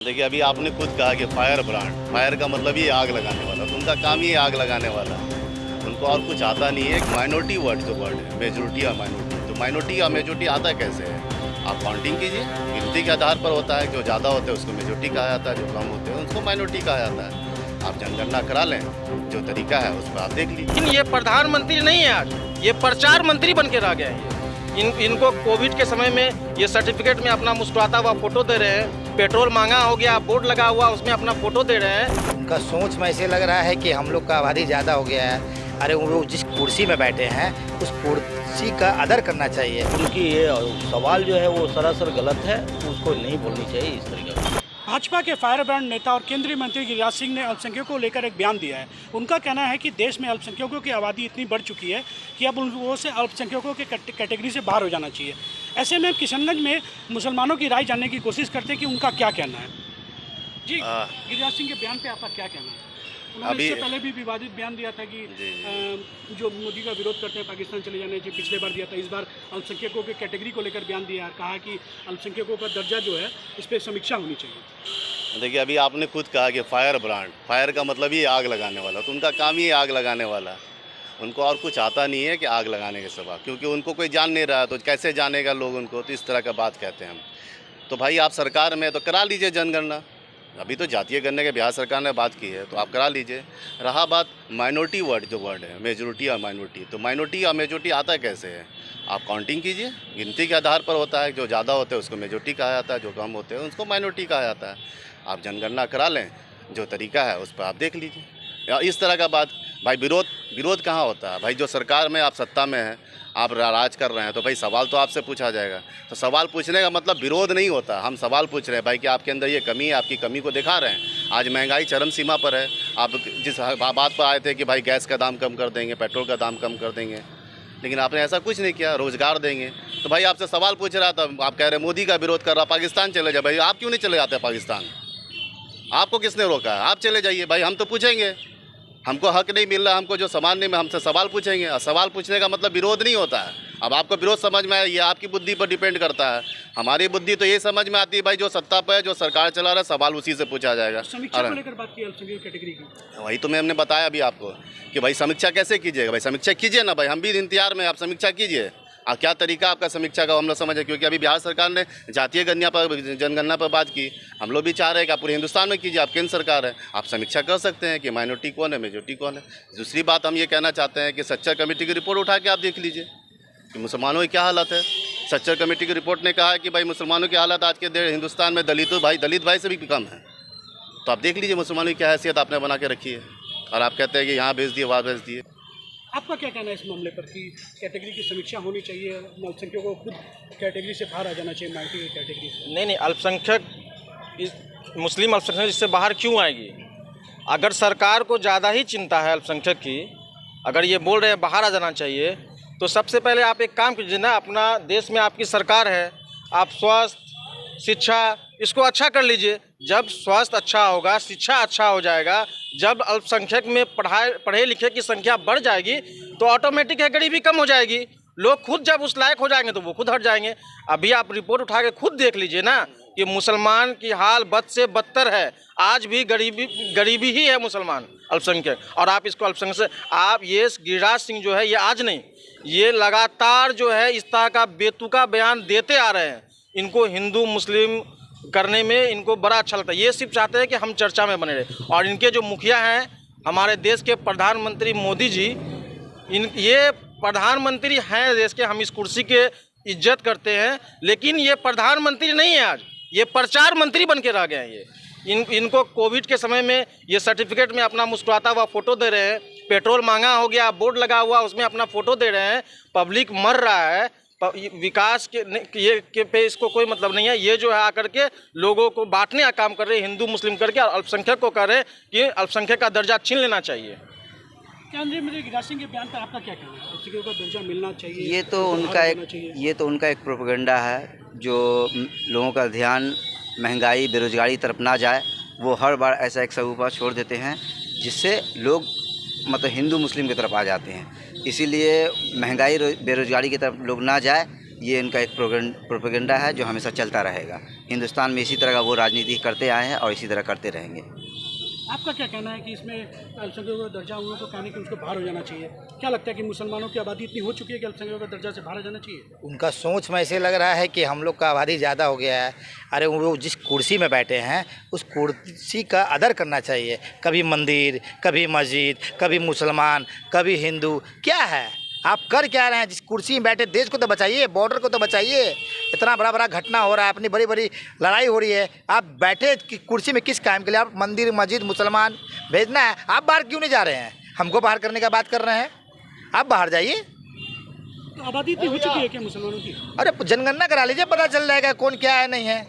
देखिए, अभी आपने खुद कहा कि फायर ब्रांड, फायर का मतलब ये आग लगाने वाला, तो उनका काम ही आग लगाने वाला है। उनको और कुछ आता नहीं है। एक माइनॉरिटी वर्ड जो वर्ड है, मेजोरिटी या माइनॉरिटी, तो माइनॉरिटी या मेजोरिटी आता कैसे है? आप काउंटिंग कीजिए, गिनती के आधार पर होता है। जो ज़्यादा होते हैं उसको मेजोरिटी कहा जाता है, जो कम होते हैं उसको माइनॉरिटी कहा जाता है। आप जनगणना करा लें, जो तरीका है उस पर आप देख लीजिए। लेकिन ये प्रधानमंत्री नहीं है, आज ये प्रचार मंत्री बन के रह गए हैं। इनको कोविड के समय में ये सर्टिफिकेट में अपना मुस्कुराता हुआ फोटो दे रहे हैं। पेट्रोल महंगा हो गया, बोर्ड लगा हुआ उसमें अपना फोटो दे रहे हैं। उनका सोच में ऐसे लग रहा है कि हम लोग का आबादी ज़्यादा हो गया है। अरे वो जिस कुर्सी में बैठे हैं उस कुर्सी का आदर करना चाहिए। उनकी ये सवाल जो है वो सरासर गलत है, उसको नहीं बोलनी चाहिए इस तरीके से। भाजपा के फायर ब्रांड नेता और केंद्रीय मंत्री गिरिराज सिंह ने अल्पसंख्यकों को लेकर एक बयान दिया है। उनका कहना है कि देश में अल्पसंख्यकों की आबादी इतनी बढ़ चुकी है कि अब वो से अल्पसंख्यकों के कैटेगरी से बाहर हो जाना चाहिए। ऐसे में किशनगंज में मुसलमानों की राय जानने की कोशिश करते हैं कि उनका क्या कहना है। जी, गिरिराज सिंह के बयान पे आपका क्या कहना है? उन्होंने इससे पहले भी विवादित बयान दिया था कि जो मोदी का विरोध करते हैं पाकिस्तान चले जाने की, पिछले बार दिया था। इस बार अल्पसंख्यकों के कैटेगरी को लेकर बयान दिया है, कहा कि अल्पसंख्यकों का दर्जा जो है इस पर समीक्षा होनी चाहिए। देखिए, अभी आपने खुद कहा कि फायर ब्रांड, फायर का मतलब ये आग लगाने वाला, तो उनका काम ही आग लगाने वाला है। उनको और कुछ आता नहीं है कि आग लगाने के सिवा, क्योंकि उनको कोई जान नहीं रहा, तो कैसे जानेगा लोग उनको? तो इस तरह का बात कहते हैं हम। तो भाई आप सरकार में तो करा लीजिए जनगणना। अभी तो जातीय गणना के बिहार सरकार ने बात की है, तो आप करा लीजिए। रहा बात माइनॉरिटी वर्ड जो वर्ड है, मेजोरिटी या माइनॉरिटी, तो माइनॉरिटी या मेजोरिटी आता कैसे है? आप काउंटिंग कीजिए, गिनती के आधार पर होता है। जो ज़्यादा होते हैं उसको मेजोरिटी कहा जाता है, जो कम होते हैं उसको माइनॉरिटी कहा जाता है। आप जनगणना करा लें, जो तरीका है उस पर आप देख लीजिए। या इस तरह का बात भाई, विरोध कहाँ होता है भाई? जो सरकार में आप सत्ता में हैं, आप राज कर रहे हैं, तो भाई सवाल तो आपसे पूछा जाएगा। तो सवाल पूछने का मतलब विरोध नहीं होता। हम सवाल पूछ रहे हैं भाई कि आपके अंदर ये कमी है, आपकी कमी को दिखा रहे हैं। आज महंगाई चरम सीमा पर है। आप जिस बात पर आए थे कि भाई गैस का दाम कम कर देंगे, पेट्रोल का दाम कम कर देंगे, लेकिन आपने ऐसा कुछ नहीं किया। रोज़गार देंगे, तो भाई आपसे सवाल पूछ रहा था, आप कह रहे मोदी का विरोध कर रहा, पाकिस्तान चले जाए। भाई आप क्यों नहीं चले जाते पाकिस्तान? आपको किसने रोका है? आप चले जाइए भाई, हम तो पूछेंगे। हमको हक नहीं मिल रहा, हमको जो सामान नहीं, हमसे सवाल पूछेंगे। और सवाल पूछने का मतलब विरोध नहीं होता है। अब आपको विरोध समझ में आया, ये आपकी बुद्धि पर डिपेंड करता है। हमारी बुद्धि तो ये समझ में आती है भाई, जो सत्ता पर है, जो सरकार चला रहा है, सवाल उसी से पूछा जाएगा। समीक्षा को लेकर बात की अल्पसंख्यक कैटेगरी की, वही तो हमने बताया अभी आपको कि भाई समीक्षा कैसे कीजिएगा। भाई समीक्षा कीजिए ना भाई, हम भी इंतजार में, आप समीक्षा कीजिए। और क्या तरीका आपका समीक्षा का हम लोग समझे, क्योंकि अभी बिहार सरकार ने जातीय जनगणना पर बात की। हम लोग भी चाह रहे हैं कि आप पूरे हिंदुस्तान में कीजिए, आप केंद्र सरकार है, आप समीक्षा कर सकते हैं कि माइनॉरिटी कौन है, मेजोरिटी कौन है। दूसरी बात हम ये कहना चाहते हैं कि सच्चर कमेटी की रिपोर्ट उठा के आप देख लीजिए कि मुसलमानों की क्या हालत है। सच्चर कमेटी की रिपोर्ट ने कहा है कि भाई मुसलमानों की हालत आज के हिंदुस्तान में दलित भाई से भी कम है। तो आप देख लीजिए मुसलमानों की क्या हैसियत आपने बना के रखी है, और आप कहते हैं कि यहाँ भेज दिए, वहाँ भेज दिए। आपका क्या कहना है इस मामले पर कि कैटेगरी की समीक्षा होनी चाहिए, अल्पसंख्यकों को खुद कैटेगरी से बाहर आ जाना चाहिए, माइनॉरिटी की कैटेगरी से? नहीं, अल्पसंख्यक मुस्लिम अल्पसंख्यक इससे बाहर क्यों आएगी? अगर सरकार को ज़्यादा ही चिंता है अल्पसंख्यक की, अगर ये बोल रहे हैं बाहर आ जाना चाहिए, तो सबसे पहले आप एक काम कीजिए ना। अपना देश में आपकी सरकार है, आप स्वास्थ्य, शिक्षा इसको अच्छा कर लीजिए। जब स्वास्थ्य अच्छा होगा, शिक्षा अच्छा हो जाएगा, जब अल्पसंख्यक में पढ़े लिखे की संख्या बढ़ जाएगी, तो ऑटोमेटिक है गरीबी कम हो जाएगी। लोग खुद जब उस लायक हो जाएंगे तो वो खुद हट जाएंगे। अभी आप रिपोर्ट उठा के खुद देख लीजिए ना कि मुसलमान की हाल बद से बदतर है। आज भी गरीबी ही है मुसलमान अल्पसंख्यक। और आप इसको अल्पसंख्यक से आप ये गिरिराज सिंह जो है, ये आज नहीं, ये लगातार जो है इस तरह का बेतुका बयान देते आ रहे हैं। इनको हिंदू मुस्लिम करने में इनको बड़ा अच्छा लगता है। ये सिर्फ चाहते हैं कि हम चर्चा में बने रहे। और इनके जो मुखिया हैं हमारे देश के प्रधानमंत्री मोदी जी, ये प्रधानमंत्री हैं देश के, हम इस कुर्सी के इज्जत करते हैं, लेकिन ये प्रधानमंत्री नहीं है, आज ये प्रचार मंत्री बन के रह गए हैं। इनको कोविड के समय में ये सर्टिफिकेट में अपना मुस्कुराता हुआ फोटो दे रहे हैं। पेट्रोल महंगा हो गया, बोर्ड लगा हुआ उसमें अपना फोटो दे रहे हैं। पब्लिक मर रहा है, विकास के पे इसको कोई मतलब नहीं है। ये जो है आकर के लोगों को बांटने का काम कर रहे हैं, हिंदू मुस्लिम करके, और अल्पसंख्यक को कर रहे हैं कि अल्पसंख्यक का दर्जा छीन लेना चाहिए। केंद्रीय मंत्री गिरिराज सिंह के बयान पर आपका क्या कहना है? अल्पसंख्यकों को दर्जा मिलना चाहिए? ये तो उनका एक प्रोपेगेंडा है, जो लोगों का ध्यान महंगाई बेरोजगारी तरफ ना जाए। वो हर बार ऐसा एक सबूबा छोड़ देते हैं जिससे लोग मतलब हिंदू मुस्लिम की तरफ आ जाते हैं। इसीलिए महंगाई बेरोजगारी की तरफ लोग ना जाए, ये इनका एक प्रोपेगेंडा है जो हमेशा चलता रहेगा। हिंदुस्तान में इसी तरह का वो राजनीति करते आए हैं और इसी तरह करते रहेंगे। आपका क्या कहना है कि इसमें अल्पसंख्यकों का दर्जा उन लोगों को कहने कि उसको बाहर हो जाना चाहिए? क्या लगता है कि मुसलमानों की आबादी इतनी हो चुकी है कि अल्पसंख्यकों का दर्जा से बाहर हो जाना चाहिए? उनका सोच में ऐसे लग रहा है कि हम लोग का आबादी ज़्यादा हो गया है। अरे वो जिस कुर्सी में बैठे हैं उस कुर्सी का अदर करना चाहिए। कभी मंदिर, कभी मस्जिद, कभी मुसलमान, कभी हिंदू, क्या है आप कर क्या रहे हैं? जिस कुर्सी में बैठे देश को तो बचाइए, बॉर्डर को तो बचाइए। इतना बड़ा बड़ा घटना हो रहा है, अपनी बड़ी बड़ी लड़ाई हो रही है, आप बैठे कुर्सी में किस काम के लिए? आप मंदिर, मस्जिद, मुसलमान भेजना है, आप बाहर क्यों नहीं जा रहे हैं? हमको बाहर करने का बात कर रहे हैं, आप बाहर जाइए। तो आबादी इतनी हो चुकी है क्या मुसलमानों की? अरे जनगणना करा लीजिए, पता चल जाएगा कौन क्या है नहीं है।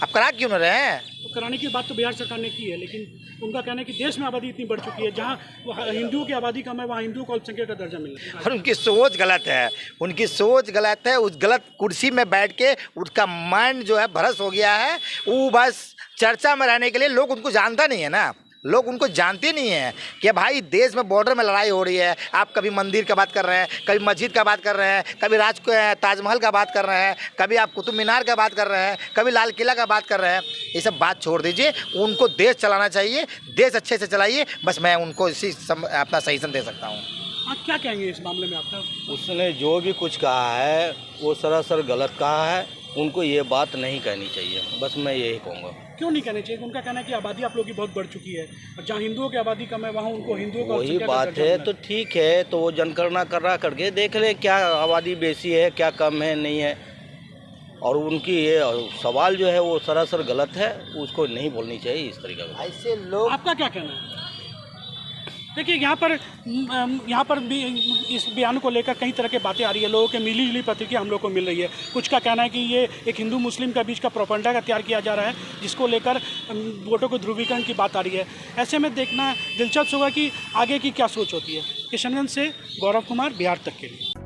आप करा क्यों नहीं रहे हैं? तो कराने की बात तो बिहार सरकार ने की है, लेकिन उनका कहना है कि देश में आबादी इतनी बढ़ चुकी है, जहाँ हिंदुओं की आबादी कम है वहाँ हिंदुओं को अल्पसंख्यक का दर्जा मिल रहा है। और उनकी सोच गलत है, उनकी सोच गलत है। उस गलत कुर्सी में बैठ के उसका माइंड जो है भ्रष्ट हो गया है। वो बस चर्चा में रहने के लिए, लोग उनको जानता नहीं है ना, लोग उनको जानते नहीं हैं कि भाई देश में बॉर्डर में लड़ाई हो रही है। आप कभी मंदिर का बात कर रहे हैं, कभी मस्जिद का बात कर रहे हैं, कभी ताजमहल का बात कर रहे हैं, कभी आप कुतुब मीनार का बात कर रहे हैं, कभी लाल किला का बात कर रहे हैं। ये सब बात छोड़ दीजिए, उनको देश चलाना चाहिए, देश अच्छे से चलाइए, बस मैं उनको इसी अपना सजेशन दे सकता हूँ। आप क्या कहेंगे इस मामले में? आपका उसने जो भी कुछ कहा है वो सरासर गलत कहा है। उनको ये बात नहीं कहनी चाहिए, बस मैं यही कहूँगा। क्यों नहीं कहना चाहिए? उनका कहना है कि आबादी आप लोगों की बहुत बढ़ चुकी है, और जहाँ हिंदुओं की आबादी कम है वहाँ उनको हिंदुओं का वही अल्पसंख्यक का बात दर्जा है, मिल रहा तो ठीक है, तो वो जनगणना करा करके देख ले क्या आबादी बेसी है, क्या कम है, नहीं है। और उनकी ये सवाल जो है वो सरासर गलत है, उसको नहीं बोलनी चाहिए इस तरीके का। ऐसे लोग, आपका क्या कहना है? देखिए यहाँ पर भी इस बयान को लेकर कई तरह की बातें आ रही है, लोगों के मिली जुली प्रतिक्रिया हम लोग को मिल रही है। कुछ का कहना है कि ये एक हिंदू मुस्लिम का बीच का प्रोपेगेंडा का तैयार किया जा रहा है, जिसको लेकर वोटों को ध्रुवीकरण की बात आ रही है। ऐसे में देखना दिलचस्प होगा कि आगे की क्या सोच होती है। किशनगंज से गौरव कुमार, बिहार तक के लिए।